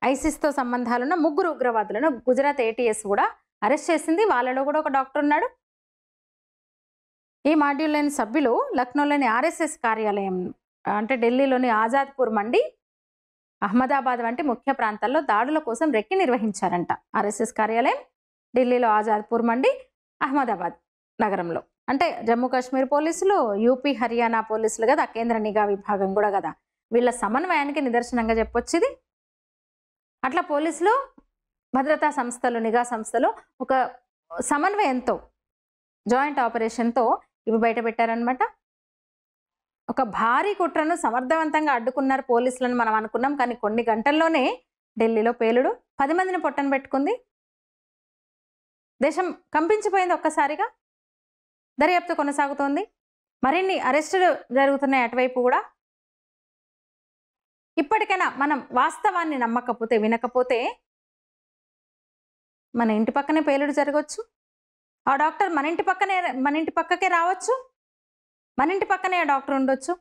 ఐసిస్తో సంబంధాలున్న 3 ఉగ్రవాదులను గుజరాత్ ఏటీఎస్ కూడా అరెస్ట్ చేసింది. వాళ్ళలో కూడా ఒక డాక్టర్ ఉన్నాడు. ఈ మాడ్యూల్లోని సభ్యులు లక్నోలోని ఆర్ఎస్ఎస్ కార్యాలయం అంటే ఢిల్లీలోని ఆజాద్పూర్ మండి, అహ్మదాబాద్ వంటి ముఖ్య ప్రాంతాల్లో దాడుల కోసం రెక్కి నిర్వహించారంట. ఆర్ఎస్ఎస్ కార్యాలయం ఢిల్లీలో ఆజాద్పూర్ మండి, అహ్మదాబాద్ నగరంలో. అంటే జమ్మూ కాశ్మీర్ పోలీసులు, యూపీ హర్యానా పోలీసులు కదా, కేంద్ర నిఘా విభాగం కూడా కదా, వీళ్ళ సమన్వయానికి నిదర్శనంగా చెప్పొచ్చు ఇది. అట్లా పోలీసులు, భద్రతా సంస్థలు, నిఘా సంస్థలు ఒక సమన్వయంతో, జాయింట్ ఆపరేషన్తో ఇవి బయట పెట్టారనమాట. ఒక భారీ కుట్రను సమర్థవంతంగా అడ్డుకున్నారు పోలీసులను మనం అనుకున్నాం. కానీ కొన్ని గంటల్లోనే ఢిల్లీలో పేలుడు 10 మందిని పొట్టన పెట్టుకుంది. దేశం కంపించిపోయింది ఒక్కసారిగా. దర్యాప్తు కొనసాగుతోంది. మరిన్ని అరెస్టులు జరుగుతున్నాయి అటువైపు కూడా. ఇప్పటికైనా మనం వాస్తవాన్ని నమ్మకపోతే, వినకపోతే మన ఇంటి పక్కనే పేలుడు జరగవచ్చు. ఆ డాక్టర్ మన ఇంటి పక్కకే రావచ్చు. మన ఇంటి పక్కనే ఆ డాక్టర్ ఉండొచ్చు.